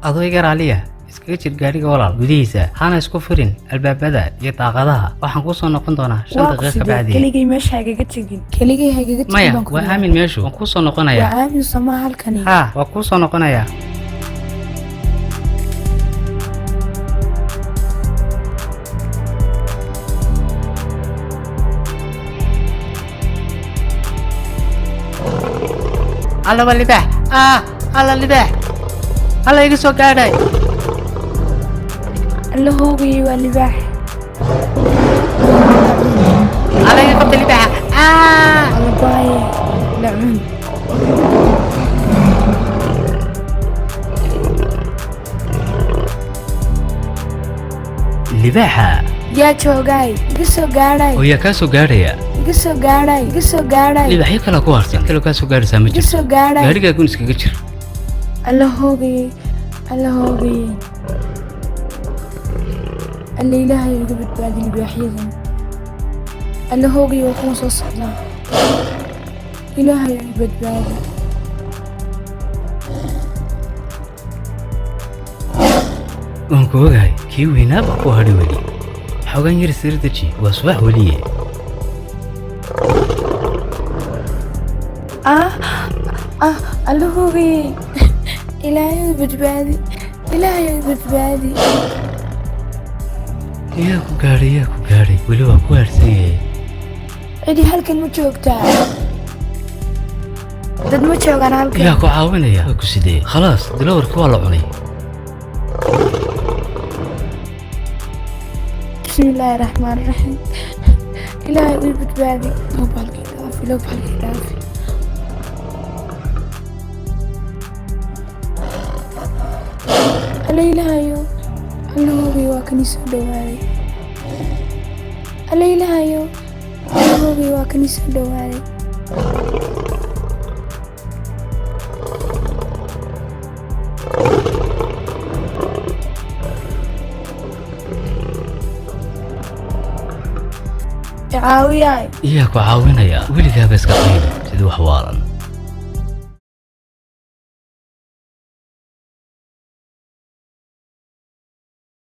adoo iga raaliya iskaga jir gaariga walaal gudihiisa hana isku furin albaabada iyo daaqadaha waxaan ku soo noqon doonaa 5 daqiiqo bacdi keligay meesha hagaga tagin keligay hagaga tagin maya waa aamin meeshu waan ku soo noqonayaa waa aamin sama halkani ha waa ku soo noqonayaa alla walibah alla libah alla iga soo gaadhay alla hoogay waa libaax alla iga qabtay libah alla baaye lacun libaha yaa joogay iga soo gaadhay oo yaa ka soo gaadhaya iga soo gaadhay iga soo gaadhay libaxyo kala ku harsan kala ka soo gaadhaysaa ma iga jirto soo gaadhay gaariga gun iskaga jir alla hoogay alla hoogay alla ilaahay iga badbaadi libaaxyadan alla hoogay waa kuma soo socdaa ilaahay iga badbaadi waan ku ogahay kii weynaaba ku hadhi weli xogan yar sirdaji waa subax weliye alla hoogay ilaahay iga badbaadi ilaahay iga badbaadi yaa ku gaadhay weli waa ku haarsan yahay cidi halkan ma joogtaa dad ma joogaan halkan yaa ku caawinaya waa ku sidee khalaas dilawarki waa la cunay bismillaahi raxmaani raxiim ilaahay iga badbaadi loobalkii dhaafi alla ilaahayo alla hoogay waa kani soo dhawaaday alla ilaahayo alla hoogay waa kani soo dhawaaday caawiyay iyaa ku caawinaya weligaaba iska